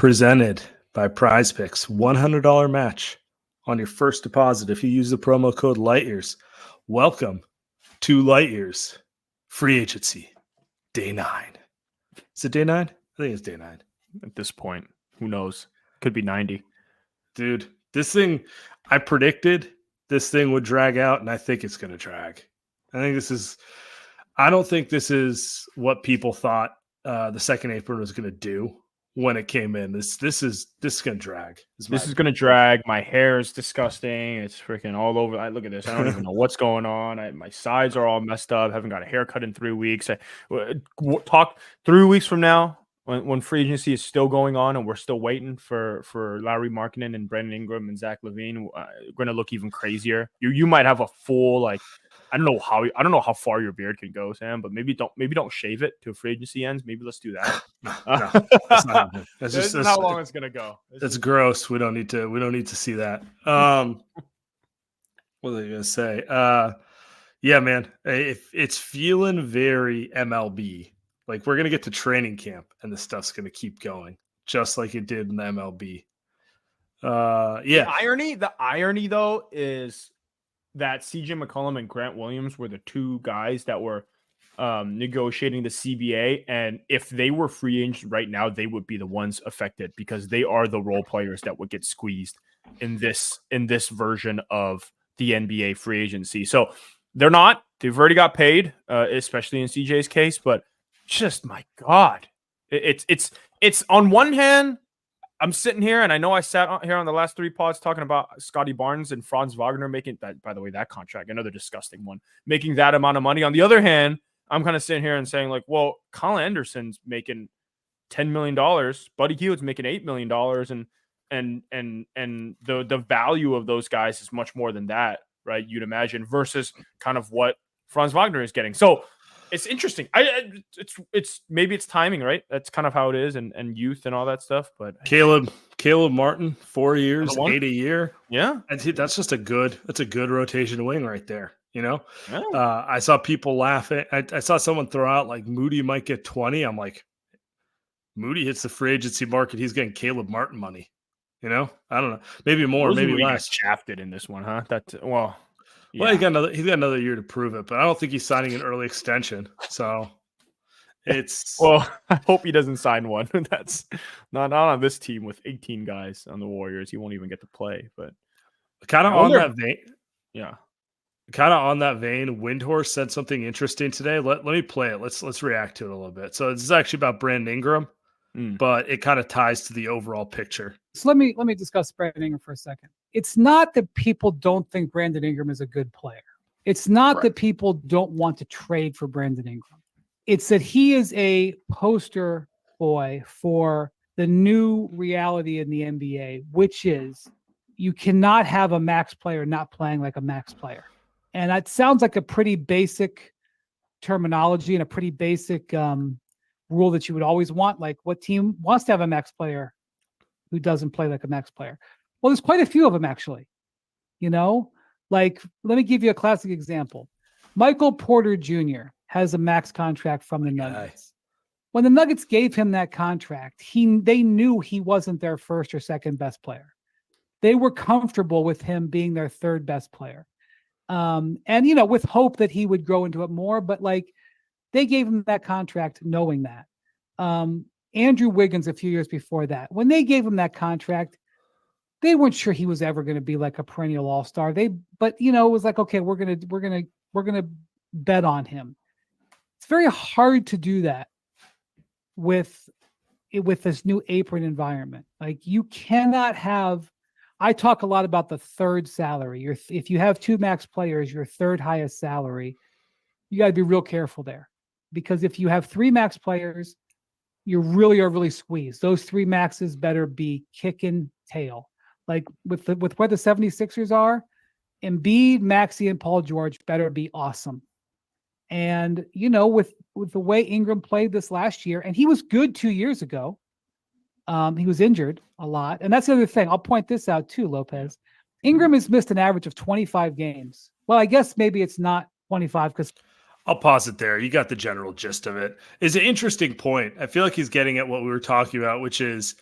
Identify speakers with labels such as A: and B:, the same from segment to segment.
A: Presented by Prize Picks. $100 match on your first deposit if you use the promo code LIGHTYEARS. Welcome to LIGHTYEARS Free Agency Day 9. Is it Day 9? I think it's Day 9.
B: At this point, who knows? Could be 90.
A: Dude, this thing, I predicted this thing would drag out, and I think it's going to drag. I don't think this is what people thought the second apron was going to do when it came in. This is going to drag.
B: This is going to drag. My hair is disgusting. It's freaking all over. I look at this. I don't even know what's going on. My sides are all messed up. Haven't got a haircut in 3 weeks. Talk 3 weeks from now when free agency is still going on and we're still waiting for Larry Markkinen and Brandon Ingram and Zach LaVine. We're going to look even crazier. You might have a full I don't know how far your beard can go, Sam, but maybe don't shave it till free agency ends. Maybe let's do that.
A: No, that's not happening.
B: That's how long it's gonna go.
A: That's gross. We don't need to see that. What was I gonna say? Yeah, man. It's feeling very MLB. Like we're gonna get to training camp and the stuff's gonna keep going, just like it did in the MLB. Yeah.
B: The irony though is that CJ McCollum and Grant Williams were the two guys that were negotiating the CBA. And if they were free agents right now, they would be the ones affected because they are the role players that would get squeezed in this version of the NBA free agency. So they've already got paid, especially in CJ's case, but just my God, it's on one hand, I'm sitting here, and I know I sat here on the last 3 pods talking about Scotty Barnes and Franz Wagner making that. By the way, that contract, another disgusting one, making that amount of money. On the other hand, I'm kind of sitting here and saying, like, well, Colin Anderson's making $10 million, Buddy Hield's making $8 million, and the value of those guys is much more than that, right? You'd imagine versus kind of what Franz Wagner is getting. So it's interesting. It's maybe it's timing, right? That's kind of how it is, and youth and all that stuff. But
A: Caleb Martin, 4 years, $8 a year.
B: Yeah,
A: that's just a good rotation wing right there. You know,
B: yeah.
A: I saw people laughing. I saw someone throw out like Moody might get 20. I'm like, Moody hits the free agency market. He's getting Caleb Martin money. You know, I don't know, maybe more, maybe less.
B: Shafted in this one, huh?
A: Yeah. Well, he's got another year to prove it, but I don't think he's signing an early extension. So it's
B: well, I hope he doesn't sign one. That's not on this team with 18 guys on the Warriors. He won't even get to play. But
A: kind of on that vein,
B: yeah.
A: Kind of on that vein, Windhorst said something interesting today. Let me play it. Let's react to it a little bit. So this is actually about Brandon Ingram, but it kind of ties to the overall picture.
C: So let me discuss Brandon Ingram for a second. It's not that people don't think Brandon Ingram is a good player. It's not that people don't want to trade for Brandon Ingram. It's that he is a poster boy for the new reality in the NBA, which is you cannot have a max player not playing like a max player. And that sounds like a pretty basic terminology and a pretty basic rule that you would always want. Like, what team wants to have a max player who doesn't play like a max player? Well, there's quite a few of them, actually. You know, like, let me give you a classic example. Michael Porter Jr. has a max contract from the Nuggets. When the Nuggets gave him that contract, they knew he wasn't their first or second best player. They were comfortable with him being their third best player. And, you know, with hope that he would grow into it more, but like they gave him that contract knowing that. Andrew Wiggins, a few years before that, when they gave him that contract, they weren't sure he was ever going to be like a perennial all-star. But you know, it was like, okay, we're going to bet on him. It's very hard to do that with this new apron environment. Like, you cannot have, I talk a lot about the third salary. If you have 2 max players, your third highest salary, you got to be real careful there, because if you have 3 max players, you really are really squeezed. Those 3 maxes better be kicking tail. Like with where the 76ers are, Embiid, Maxey, and Paul George better be awesome. And, you know, with the way Ingram played this last year, and he was good 2 years ago, he was injured a lot. And that's the other thing. I'll point this out too, Lopez. Ingram has missed an average of 25 games. Well, I guess maybe it's not 25 because
A: I'll pause it there. You got the general gist of it. It's an interesting point. I feel like he's getting at what we were talking about, which is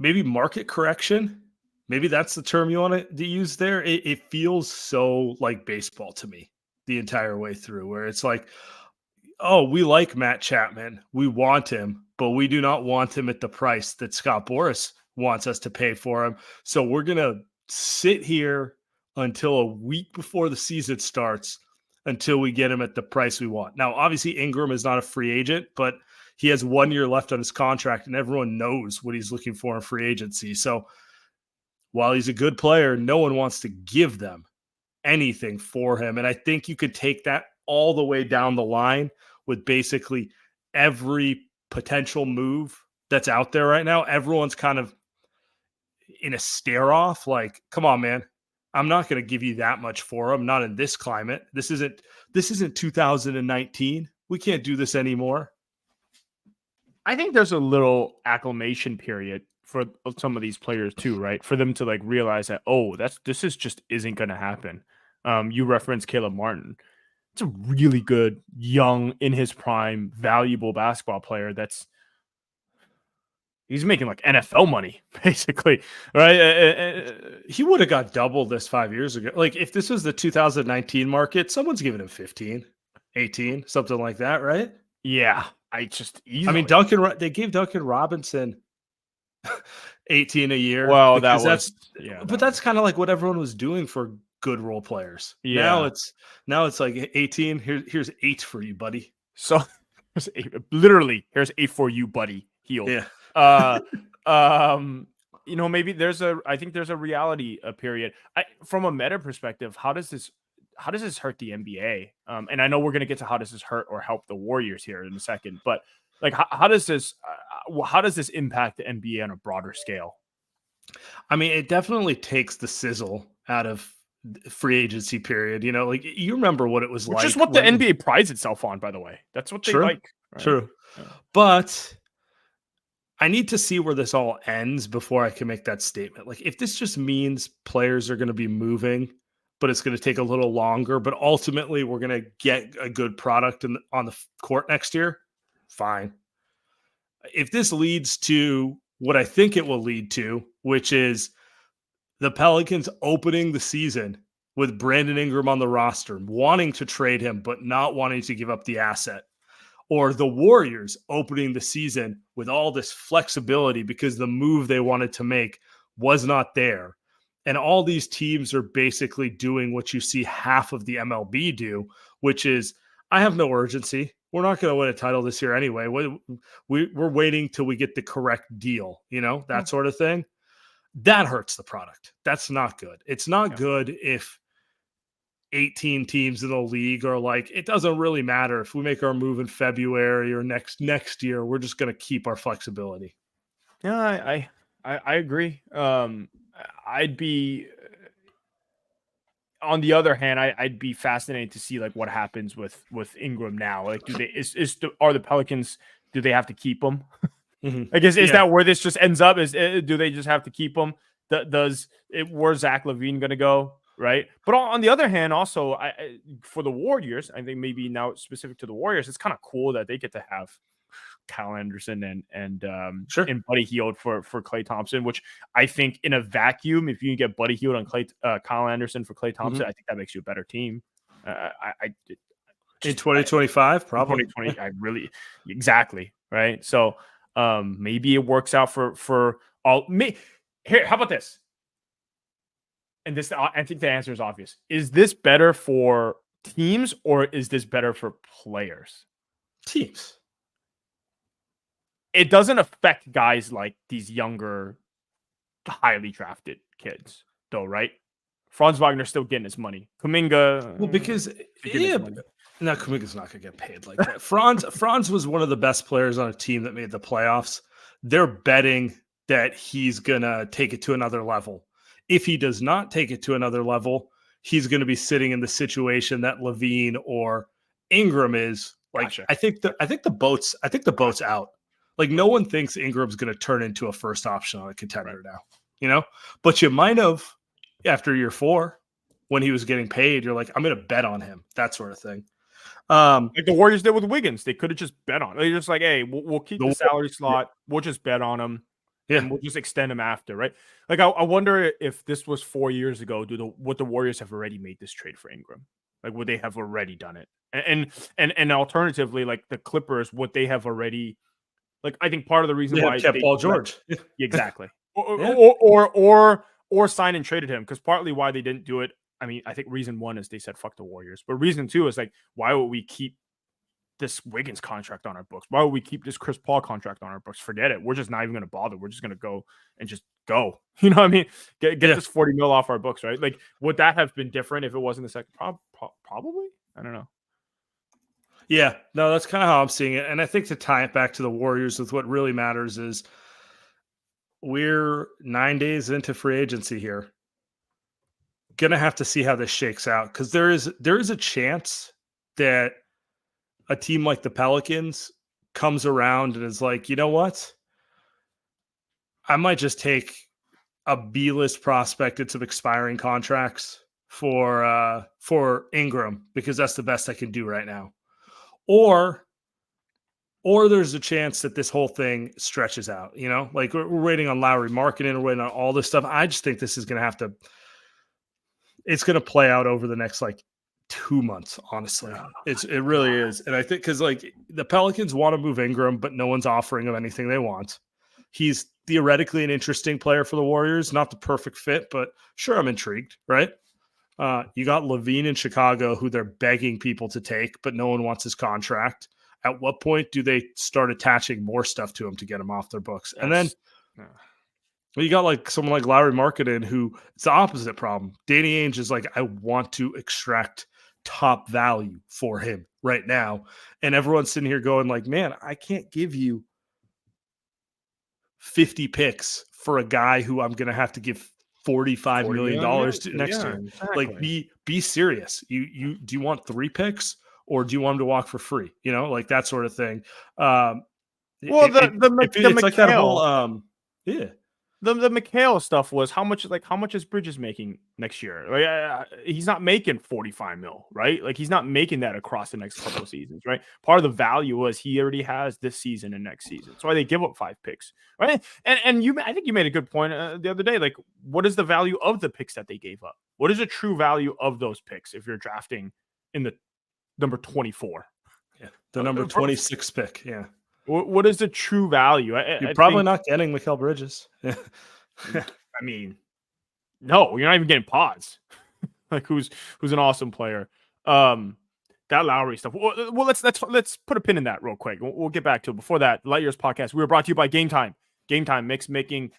A: maybe market correction. Maybe that's the term you want to use there. It feels so like baseball to me the entire way through, where it's like, oh, we like Matt Chapman. We want him, but we do not want him at the price that Scott Boras wants us to pay for him. So we're going to sit here until a week before the season starts until we get him at the price we want. Now, obviously, Ingram is not a free agent, but he has 1 year left on his contract, and everyone knows what he's looking for in free agency. So while he's a good player, no one wants to give them anything for him. And I think you could take that all the way down the line with basically every potential move that's out there right now. Everyone's kind of in a stare off, like, come on, man. I'm not going to give you that much for him. Not in this climate. This isn't 2019. We can't do this anymore.
B: I think there's a little acclimation period for some of these players too, right? For them to like realize that, oh, this just isn't going to happen. You referenced Caleb Martin. It's a really good, young, in his prime, valuable basketball player. He's making like NFL money, basically, right?
A: He would have got double this 5 years ago. Like if this was the 2019 market, someone's giving him 15, 18, something like that, right?
B: Yeah, easily.
A: I mean, they gave Duncan Robinson 18 a year.
B: Well,
A: that's kind of like what everyone was doing for good role players.
B: Yeah.
A: Now it's like 18. Here's 8 for you, buddy.
B: So literally, here's 8 for you, buddy. Healed.
A: Yeah.
B: Maybe I think there's a reality period. From a meta perspective, how does this hurt the NBA? And I know we're going to get to how does this hurt or help the Warriors here in a second, but like, how does this impact the NBA on a broader scale?
A: I mean, it definitely takes the sizzle out of free agency period. Like you remember what it was like.
B: Which is what the NBA prides itself on, by the way. That's what they like. Right?
A: True. Yeah. But I need to see where this all ends before I can make that statement. Like if this just means players are going to be moving, but it's going to take a little longer, but ultimately we're going to get a good product on the court next year, fine. If this leads to what I think it will lead to, which is the Pelicans opening the season with Brandon Ingram on the roster, wanting to trade him, but not wanting to give up the asset, or the Warriors opening the season with all this flexibility because the move they wanted to make was not there. And all these teams are basically doing what you see half of the MLB do, which is, I have no urgency. We're not going to win a title this year anyway. We're waiting till we get the correct deal, that sort of thing. That hurts the product. That's not good. It's not good if 18 teams in the league are like, it doesn't really matter if we make our move in February or next year. We're just going to keep our flexibility.
B: Yeah, I agree. I'd be on the other hand, I'd be fascinated to see like what happens with Ingram now. Like, are the Pelicans, do they have to keep him?
A: Mm-hmm.
B: I guess is that where this just ends up? Do they just have to keep him? Where's Zach LaVine going to go? Right. But on the other hand, also for the Warriors, I think maybe now specific to the Warriors, it's kind of cool that they get to have Kyle Anderson and Buddy Hield for Klay Thompson, which I think in a vacuum, if you can get Buddy Hield and Kyle Anderson for Klay Thompson, I think that makes you a better team. In
A: 2025, probably
B: 2020. Exactly. Right. So maybe it works out for all me. Here, how about this? And this, I think the answer is obvious. Is this better for teams or is this better for players?
A: Teams.
B: It doesn't affect guys like these younger, highly drafted kids, though, right? Franz Wagner's still getting his money. Kuminga,
A: well, because no, Kuminga's not going to get paid like that. Franz was one of the best players on a team that made the playoffs. They're betting that he's going to take it to another level. If he does not take it to another level, he's going to be sitting in the situation that LaVine or Ingram is. Like, gotcha. I think the boat's out. Like, no one thinks Ingram's going to turn into a first option on a contender now, But you might have after year 4 when he was getting paid. You're like, I'm going to bet on him, that sort of thing.
B: Like the Warriors did with Wiggins. They could have just bet on it. They're just like, hey, we'll keep the salary slot. We'll just bet on him.
A: Yeah.
B: And we'll just extend him after, right? Like, I wonder if this was 4 years ago, would the Warriors have already made this trade for Ingram? Like, would they have already done it? And alternatively, like the Clippers, would they have already? Like, I think part of the reason
A: They have
B: why
A: kept
B: they
A: Paul
B: left-
A: George.
B: exactly,
A: Yeah.
B: or sign and traded him, because partly why they didn't do it. I mean, I think reason one is they said fuck the Warriors, but reason two is like, why would we keep this Wiggins contract on our books? Why would we keep this Chris Paul contract on our books? Forget it. We're just not even going to bother. We're just going to go and just go. You know what I mean? Get this 40 mil off our books, right? Like, would that have been different if it wasn't the second? Probably. I don't know.
A: Yeah, no, that's kind of how I'm seeing it. And I think to tie it back to the Warriors with what really matters is we're 9 days into free agency here. Gonna have to see how this shakes out, because there is a chance that a team like the Pelicans comes around and is like, you know what? I might just take a B-list prospect at some expiring contracts for Ingram, because that's the best I can do right now. Or there's a chance that this whole thing stretches out, you know? Like, we're waiting on Lowry marketing, we're waiting on all this stuff. I just think this is going to it's going to play out over the next, like, 2 months, honestly. It really is. And I think because, like, the Pelicans want to move Ingram, but no one's offering him anything they want. He's theoretically an interesting player for the Warriors, not the perfect fit, but sure, I'm intrigued, right? You got Levine in Chicago, who they're begging people to take, but no one wants his contract. At what point do they start attaching more stuff to him to get him off their books? And then you got like someone like Lowry Markkanen, who it's the opposite problem. Danny Ainge is like, I want to extract top value for him right now. And everyone's sitting here going like, man, I can't give you 50 picks for a guy who I'm going to have to give $45 million to next year.
B: Exactly.
A: Like, be serious. You do you want 3 picks, or do you want him to walk for free? You know, like that sort of thing.
B: Well,
A: it's like that whole
B: the McHale stuff was how much is Bridges making next year? Like, he's not making 45 mil, right? Like, he's not making that across the next couple of seasons, right? Part of the value was he already has this season and next season. That's why they give up 5 picks, right? And I think you made a good point the other day. Like, what is the value of the picks that they gave up? What is the true value of those picks if you're drafting in the number 24?
A: Yeah, the number 26 pick. Yeah.
B: What is the true value?
A: You're probably not getting Mikal Bridges.
B: I mean, no, you're not even getting Pods. Like, who's an awesome player. That Lowry stuff. Well, let's put a pin in that real quick. We'll get back to it. Before that, Light Years Podcast. We were brought to you by Game Time. Game Time makes getting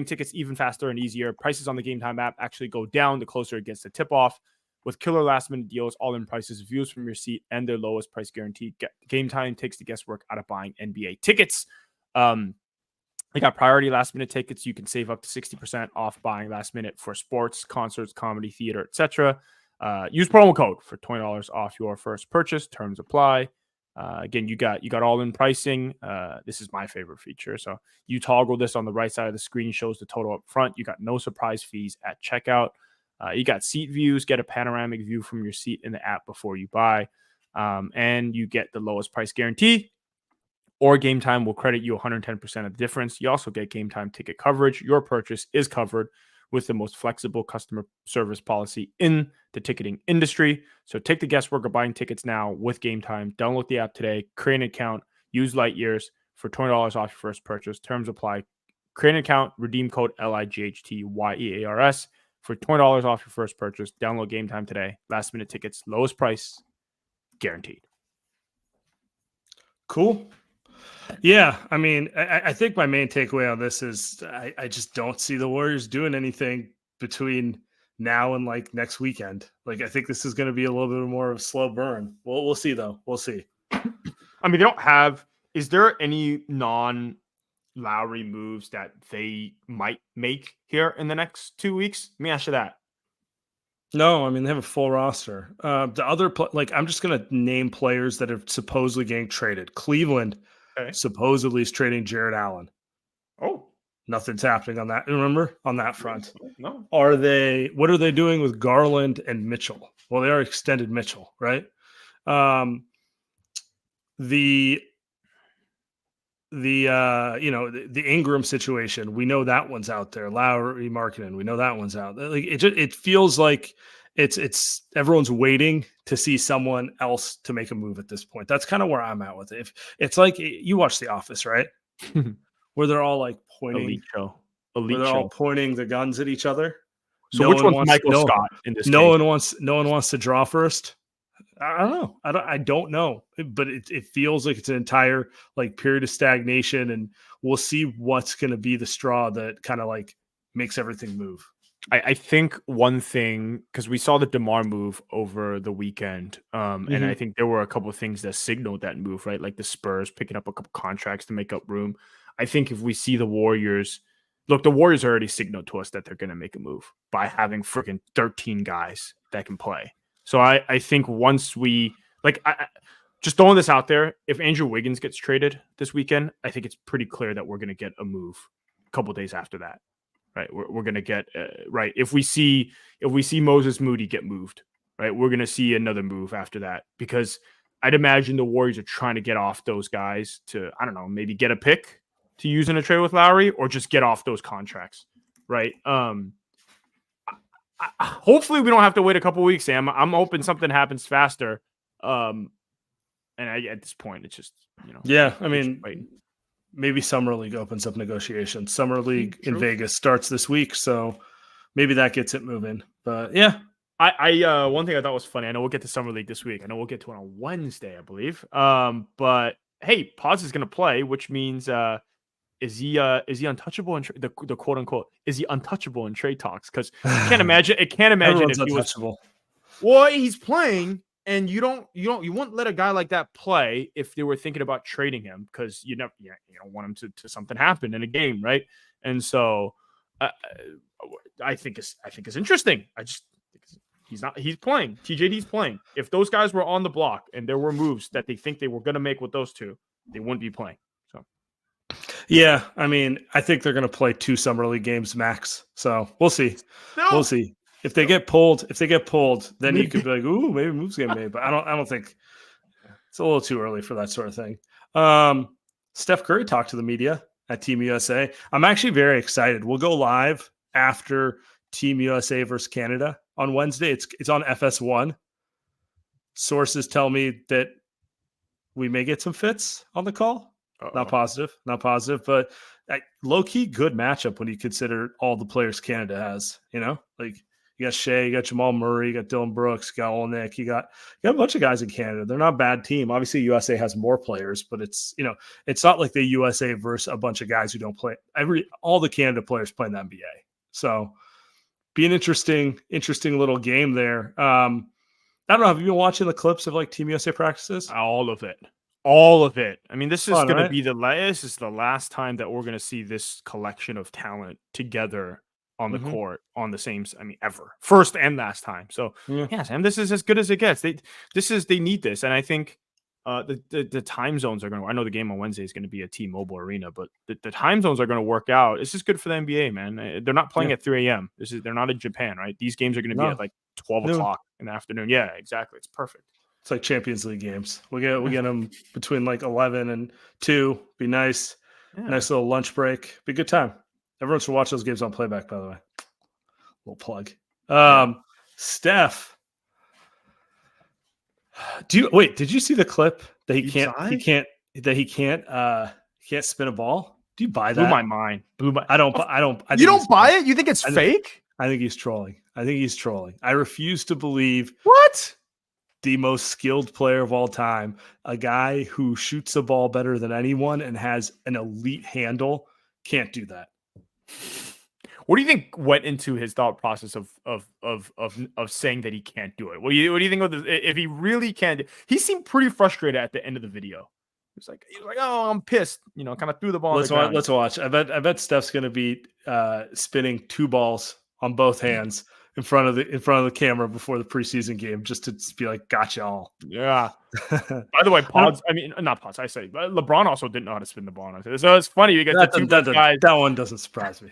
B: tickets even faster and easier. Prices on the Game Time app actually go down the closer it gets to tip off. With killer last-minute deals, all-in prices, views from your seat, and their lowest price guarantee, Game Time takes the guesswork out of buying NBA tickets. They got priority last-minute tickets. You can save up to 60% off buying last-minute for sports, concerts, comedy, theater, etc. Use promo code for $20 off your first purchase. Terms apply. Again, you got all-in pricing. This is my favorite feature. So you toggle this on the right side of the screen, shows the total up front. You got no surprise fees at checkout. You got seat views, get a panoramic view from your seat in the app before you buy. And you get the lowest price guarantee, or Game Time will credit you 110% of the difference. You also get Game Time ticket coverage. Your purchase is covered with the most flexible customer service policy in the ticketing industry. So take the guesswork of buying tickets now with Game Time. Download the app today, create an account, use Light Years for $20 off your first purchase. Terms apply. Create an account, redeem code LIGHTYEARS. For $20 off your first purchase. Download Game Time today. Last minute tickets, lowest price, guaranteed.
A: Cool. Yeah, I mean, I think my main takeaway on this is I just don't see the Warriors doing anything between now and like next weekend. Like, I think this is going to be a little bit more of a slow burn. We'll see though. We'll see.
B: I mean, they don't have. Is there any Lowry moves that they might make here in the next 2 weeks? Let me ask you that.
A: No, I mean, they have a full roster. The other, I'm just going to name players that are supposedly getting traded. Cleveland supposedly is trading Jared Allen.
B: Oh.
A: Nothing's happening on that. Remember? On that front.
B: No.
A: What are they doing with Garland and Mitchell? Well, they are extended Mitchell, right? The, the Ingram situation, we know that one's out there. Lowry Markkinen, we know that one's out there. Like it feels like it's everyone's waiting to see someone else to make a move at this point. That's kind of where I'm at with it. If it's like you watch The Office, right? Where they're all like pointing,
B: Elite
A: they're
B: show.
A: all pointing the guns at each other.
B: So which one's Michael Scott in this case?
A: No one wants to draw first. I don't know. I don't know, but it feels like it's an entire like period of stagnation, and we'll see what's going to be the straw that kind of like makes everything move.
B: I think one thing, because we saw the DeMar move over the weekend, and I think there were a couple of things that signaled that move, right? Like the Spurs picking up a couple contracts to make up room. I think if we see the Warriors, look, the Warriors already signaled to us that they're going to make a move by having freaking 13 guys that can play. So I think once we just throwing this out there, if Andrew Wiggins gets traded this weekend, I think it's pretty clear that we're going to get a move a couple days after that, right? We're going to get right. If we see Moses Moody get moved, right, we're going to see another move after that, because I'd imagine the Warriors are trying to get off those guys to, I don't know, maybe get a pick to use in a trade with Lowry, or just get off those contracts, right? Hopefully we don't have to wait a couple weeks, Sam. I'm hoping something happens faster. And at this point, it's just,
A: yeah. I mean, maybe Summer League opens up negotiations. Summer League in Vegas starts this week, so maybe that gets it moving. But yeah,
B: I one thing I thought was funny. I know we'll get to Summer League this week. I know we'll get to it on Wednesday, I believe. But hey, Paz is going to play, which means is he untouchable in the quote unquote, is he untouchable in trade talks? Because I can't imagine if he was. Well, he's playing, and you wouldn't let a guy like that play if they were thinking about trading him, because you don't want him to something happen in a game, right? And so I think it's interesting. He's playing. TJD's playing. If those guys were on the block and there were moves that they think they were going to make with those two, they wouldn't be playing. So.
A: Yeah, I mean, I think they're going to play 2 Summer League games max. So we'll see. We'll see if they get pulled. If they get pulled, then you could be like, "Ooh, maybe moves get made." But I don't think it's a little too early for that sort of thing. Steph Curry talked to the media at Team USA. I'm actually very excited. We'll go live after Team USA versus Canada on Wednesday. It's on FS1. Sources tell me that we may get some fits on the call. Not positive, but low-key good matchup when you consider all the players Canada has. Like you got Shea, you got Jamal Murray, you got Dylan Brooks, you got Olenek, you got a bunch of guys in Canada. They're not a bad team. Obviously, USA has more players, but it's not like the USA versus a bunch of guys who don't play. All the Canada players play in the NBA, so be an interesting little game there. I don't know. Have you been watching the clips of like Team USA practices?
B: All of it. I mean, this is going to be the last time that we're going to see this collection of talent together on the court on the same. I mean, ever, first and last time. So yeah, Sam, this is as good as it gets. They need this, and I think the time zones are going to. I know the game on Wednesday is going to be at T-Mobile Arena, but the time zones are going to work out. It's just good for the NBA, man. They're not playing at 3 a.m. They're not in Japan, right? These games are going to be at like 12 o'clock in the afternoon. Yeah, exactly. It's perfect.
A: It's like Champions League games. We get them between like 11 and 2. Be nice. Yeah. Nice little lunch break. Be a good time. Everyone should watch those games on playback, by the way. Little plug. Steph. Did you see the clip that he can't spin a ball? Do you buy that?
B: Blew my mind.
A: I don't.
B: You don't buy it? You think it's fake?
A: I think he's trolling. I refuse to believe
B: what?
A: The most skilled player of all time, a guy who shoots the ball better than anyone and has an elite handle, can't do that.
B: What do you think went into his thought process of saying that he can't do it? What do you think of this? If he really can't? He seemed pretty frustrated at the end of the video. He was like, "Oh, I'm pissed." Kind of threw the ball.
A: Let's watch. I bet Steph's going to be spinning 2 balls on both hands in front of the camera before the preseason game, just to be like, "Gotcha all."
B: Yeah. By the way, not Pods. I say LeBron also didn't know how to spin the ball. So it's funny because
A: that one doesn't surprise me.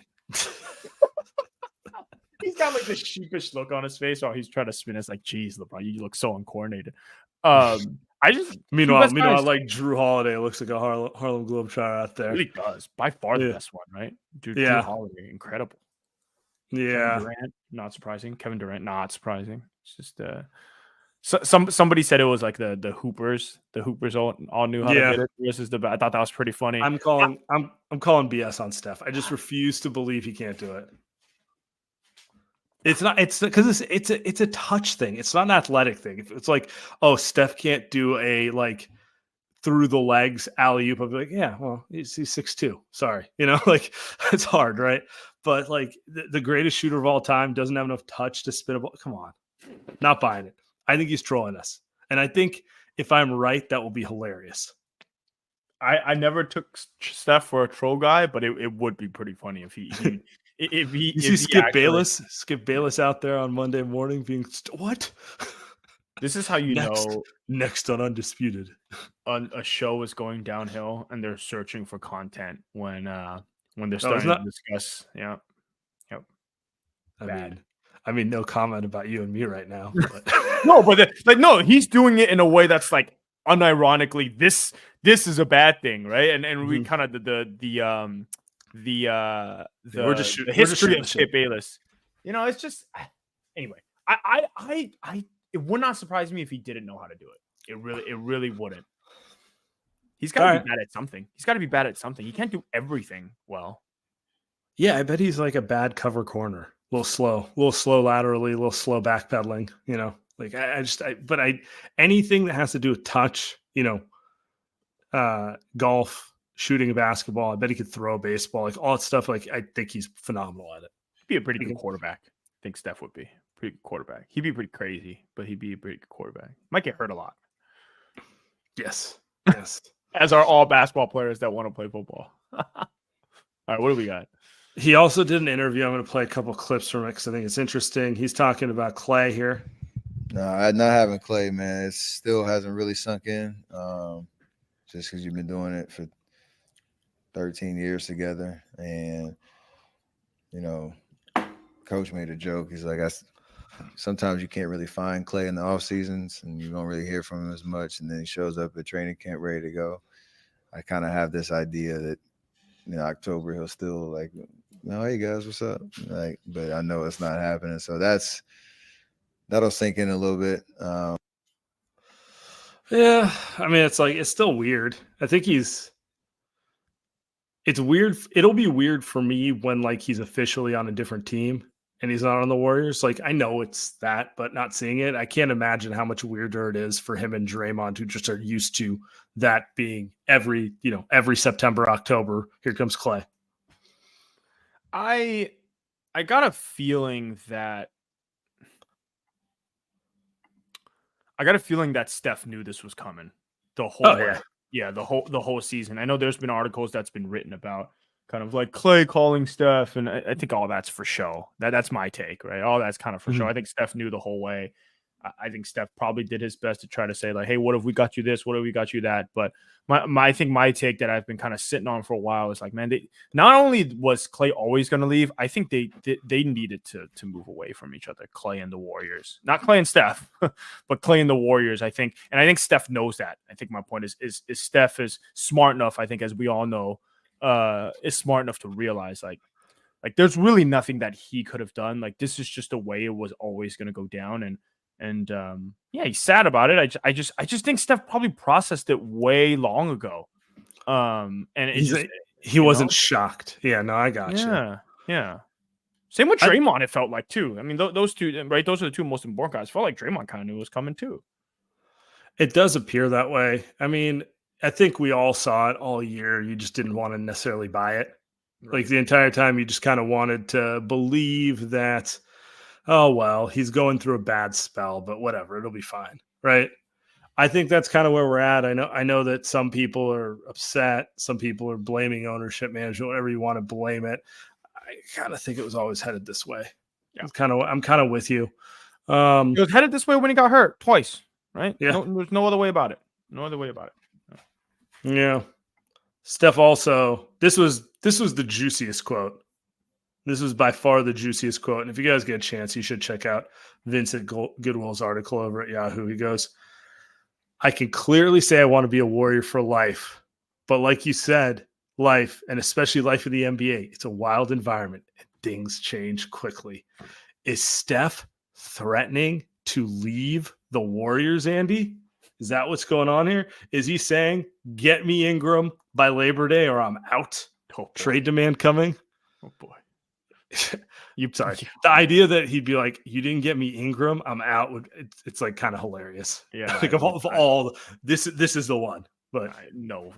B: He's got like this sheepish look on his face while he's trying to spin. It's like, geez, LeBron, you look so uncoordinated. I just two
A: Meanwhile,
B: best guys.
A: like Drew Holiday looks like a Harlem Globetrotter out there.
B: Really does by far the
A: Yeah.
B: best one, right? Drew
A: Yeah.
B: Holiday, incredible.
A: Yeah.
B: Kevin Durant, not surprising. Kevin Durant, not surprising. It's just somebody said it was like the Hoopers. The Hoopers all knew how to
A: Yeah.
B: hit it. This is I thought that was pretty funny.
A: I'm calling BS on Steph. I just refuse to believe he can't do it. It's not. It's because it's a touch thing. It's not an athletic thing. It's like, oh, Steph can't do a like through the legs alley oop. I'd be like, yeah, well, he's 6'2". Sorry, like it's hard, right? But like the greatest shooter of all time doesn't have enough touch to spin a ball. Come on, not buying it. I think he's trolling us, and I think if I'm right, that will be hilarious.
B: I never took Steph for a troll guy, but it would be pretty funny if he
A: you see Skip Bayless out there on Monday morning being what?
B: This is how you know
A: next on Undisputed.
B: A show is going downhill and they're searching for content when they're starting to discuss. Yeah. Yep.
A: I mean, no comment about you and me right now. But.
B: No, but no, he's doing it in a way that's like unironically this is a bad thing, right? And we kind of the history of Skip Bayless. It's just anyway. I it would not surprise me if he didn't know how to do it. It really wouldn't. He's got to be bad at something. He can't do everything well.
A: Yeah, I bet he's like a bad cover corner. A little slow laterally, a little slow backpedaling, like anything that has to do with touch, golf, shooting a basketball. I bet he could throw a baseball, like all that stuff. Like, I think he's phenomenal at it.
B: He'd be a pretty good quarterback. I think Steph would be pretty good quarterback. He'd be pretty crazy, but he'd be a pretty good quarterback. Might get hurt a lot.
A: Yes.
B: As are all basketball players that want to play football. All right, what do we got?
A: He also did an interview. I'm going to play a couple clips from it because I think it's interesting. He's talking about Klay here.
D: No, I'm not having Klay, man. It still hasn't really sunk in. Just because you've been doing it for 13 years together. And, Coach made a joke. He's like, sometimes you can't really find Klay in the off seasons and you don't really hear from him as much. And then he shows up at training camp ready to go. I kind of have this idea that, October he'll still like, hey guys, what's up? Like, but I know it's not happening. So that'll sink in a little bit.
A: Yeah, I mean, it's still weird. I think it's weird. It'll be weird for me when like he's officially on a different team and he's not on the Warriors. Like, I know it's that, but not seeing it, I can't imagine how much weirder it is for him and Draymond, who just are used to that being every September, October, here comes Klay.
B: I got a feeling that Steph knew this was coming the whole way. Yeah, the whole season. I know there's been articles that's been written about kind of like Klay calling Steph, and I think all that's for show. That's my take, right? All that's kind of for show. I think Steph knew the whole way. I think Steph probably did his best to try to say like, hey, what if we got you this? What if we got you that? But I think my take that I've been kind of sitting on for a while is like, man, not only was Klay always going to leave, I think they needed to move away from each other, Klay and the Warriors. Not Klay and Steph, but Klay and the Warriors, I think. And I think Steph knows that. I think my point is Steph is smart enough, I think, as we all know, is smart enough to realize like there's really nothing that he could have done. Like, this is just the way it was always going to go down. And he's sad about it. I just think Steph probably processed it way long ago. And
A: he wasn't shocked. Yeah, no, I got you.
B: Yeah. Same with Draymond, it felt like too. I mean, those two, right? Those are the two most important guys. It felt like Draymond kind of knew it was coming too.
A: It does appear that way. I mean, I think we all saw it all year. You just didn't want to necessarily buy it. Right. Like the entire time, you just kind of wanted to believe that, oh, well, he's going through a bad spell, but whatever, it'll be fine, right? I think that's kind of where we're at. I know that some people are upset. Some people are blaming ownership, management, whatever you want to blame it. I kind of think it was always headed this way. Yeah. I'm kind of with you.
B: It was headed this way when he got hurt twice, right?
A: Yeah.
B: There's no other way about it.
A: Yeah. Steph also, this was the juiciest quote. This was by far the juiciest quote. And if you guys get a chance, you should check out Vincent Goodwill's article over at Yahoo. He goes, I can clearly say I want to be a Warrior for life. But like you said, life, and especially life in the NBA, it's a wild environment and things change quickly. Is Steph threatening to leave the Warriors, Andy? Is that what's going on here? Is he saying, get me Ingram by Labor Day or I'm out?
B: Oh,
A: Trade demand coming?
B: Oh boy.
A: Sorry. The idea that he'd be like, you didn't get me Ingram, I'm out. It's like kind of hilarious.
B: Yeah.
A: Like of all, this is the one. But
B: no.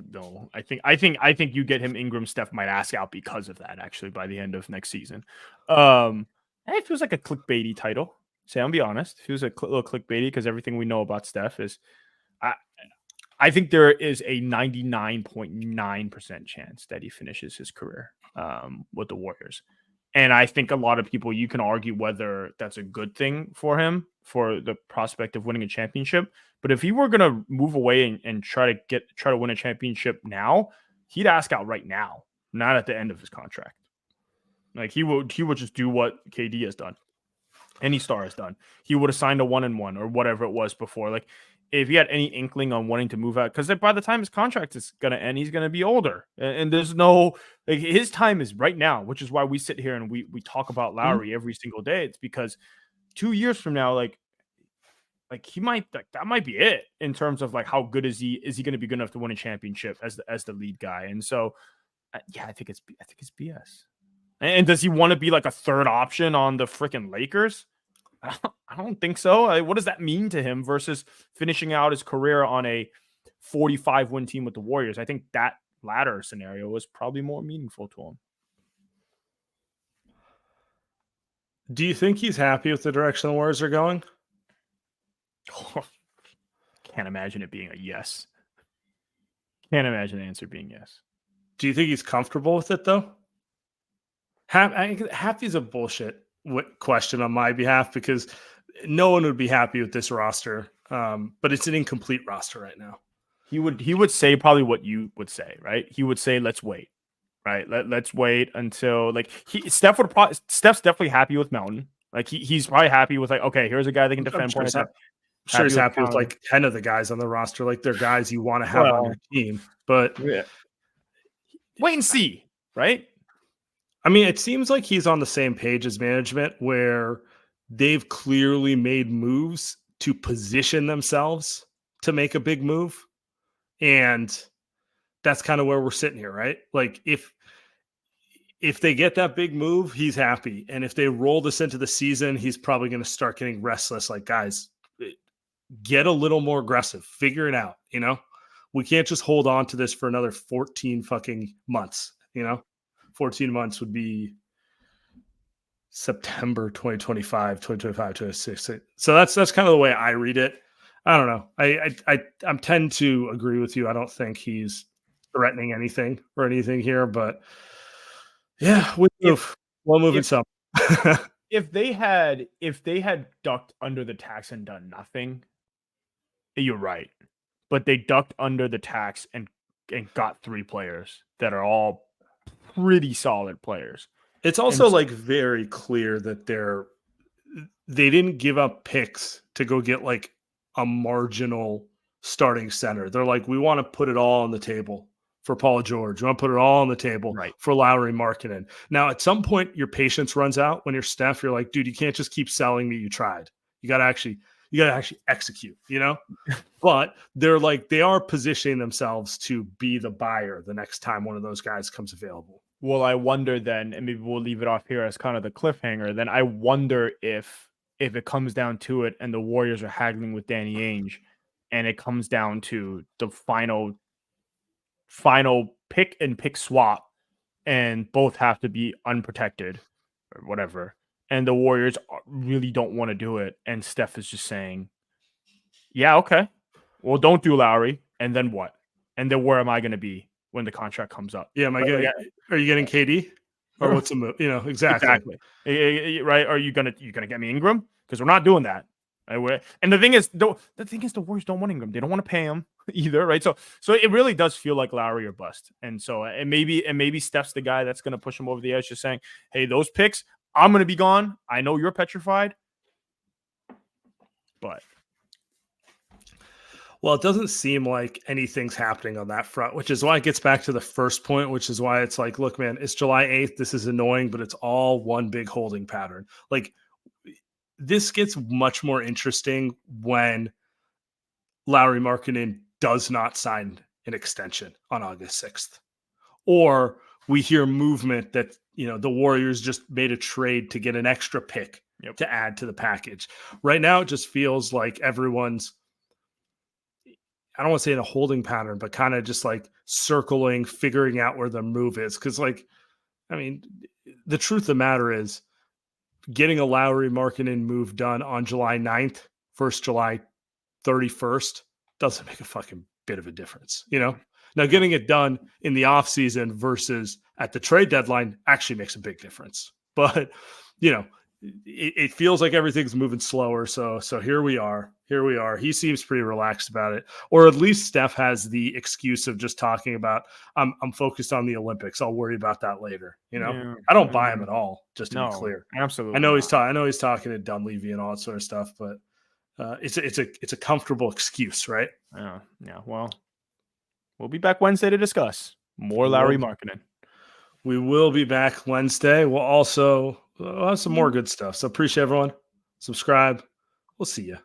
B: I think you get him Ingram. Steph might ask out because of that. Actually, by the end of next season, it feels like a clickbaity title. Say, I'll be honest, it feels a little clickbaity because everything we know about Steph is, I think there is a 99.9% chance that he finishes his career with the Warriors. And I think a lot of people, you can argue whether that's a good thing for him, for the prospect of winning a championship. But if he were going to move away and try to win a championship now, he'd ask out right now, not at the end of his contract. Like he would just do what KD has done, any star has done. He would have signed a 1-and-1 or whatever it was before. Like if he had any inkling on wanting to move out, because by the time his contract is going to end, he's going to be older. And there's no, like, his time is right now, which is why we sit here and we talk about Lowry every single day. It's because 2 years from now, like he might, that might be it in terms of like, how good is he? Is he going to be good enough to win a championship as the lead guy? And so, yeah, I think it's BS. And does he want to be like a third option on the freaking Lakers? I don't think so. What does that mean to him versus finishing out his career on a 45-win team with the Warriors? I think that latter scenario was probably more meaningful to him.
A: Do you think he's happy with the direction the Warriors are going?
B: Can't imagine it being a yes. Can't imagine the answer being yes.
A: Do you think he's comfortable with it, though? Happy is a bullshit question on my behalf because no one would be happy with this roster, but it's an incomplete roster right now.
B: He would say probably what you would say, right? He would say, "Let's wait." Right? Let's wait until like Steph's definitely happy with Melton. Like he's probably happy with like, okay, here's a guy that can defend.
A: I'm sure he's happy with like 10 of the guys on the roster. Like they're guys you want to have on your team, but
B: yeah. Wait and see, right?
A: I mean, it seems like he's on the same page as management where they've clearly made moves to position themselves to make a big move. And that's kind of where we're sitting here, right? Like if they get that big move, he's happy. And if they roll this into the season, he's probably going to start getting restless. Like, guys, get a little more aggressive, figure it out. You know, we can't just hold on to this for another 14 fucking months, you know? 14 months would be September 2025, 26. So that's kind of the way I read it. I don't know. I tend to agree with you. I don't think he's threatening anything here, but yeah, we'll move in some.
B: If they had ducked under the tax and done nothing, you're right. But they ducked under the tax and got 3 players that are all pretty solid players.
A: It's also like very clear that they didn't give up picks to go get like a marginal starting center. They're like, we want to put it all on the table for Paul George. We want to put it all on the table for Lowry Markkanen. Now, at some point, your patience runs out. When you're Steph, you're like, dude, you can't just keep selling me. You tried. You got to actually execute, you know? But they are positioning themselves to be the buyer the next time one of those guys comes available.
B: Well, I wonder then, and maybe we'll leave it off here as kind of the cliffhanger, then I wonder if it comes down to it and the Warriors are haggling with Danny Ainge and it comes down to the final pick and pick swap and both have to be unprotected or whatever. And the Warriors really don't want to do it. And Steph is just saying, yeah, okay. Well, don't do Lowry. And then what? And then where am I going to be when the contract comes up?
A: Yeah, are you getting KD? Or what's the move? You know, exactly.
B: Right? Are you gonna get me Ingram? Because we're not doing that. And the thing is, the Warriors don't want Ingram. They don't want to pay him either, right? So it really does feel like Lowry or bust. And so maybe Steph's the guy that's going to push him over the edge, just saying, "Hey, those picks, I'm going to be gone. I know you're petrified, but."
A: Well, it doesn't seem like anything's happening on that front, which is why it gets back to the first point, which is why it's like, look, man, it's July 8th. This is annoying, but it's all one big holding pattern. Like, this gets much more interesting when Lauri Markkanen does not sign an extension on August 6th. Or we hear movement that, the Warriors just made a trade to get an extra pick to add to the package. Right now, it just feels like everyone's, I don't want to say in a holding pattern, but kind of just like circling, figuring out where the move is. Because, the truth of the matter is, getting a Lauri Markkanen move done on July 9th versus July 31st doesn't make a fucking bit of a difference, Now, getting it done in the offseason versus at the trade deadline actually makes a big difference. But, it feels like everything's moving slower. So here we are. He seems pretty relaxed about it. Or at least Steph has the excuse of just talking about, I'm focused on the Olympics. I'll worry about that later. I don't buy him at all, just to be clear.
B: Absolutely.
A: I know he's talking to Dunleavy and all that sort of stuff, but it's a comfortable excuse, right?
B: Yeah. Well, we'll be back Wednesday to discuss more Lauri Markkanen.
A: We will be back Wednesday. We'll have some more good stuff. So appreciate everyone. Subscribe. We'll see you.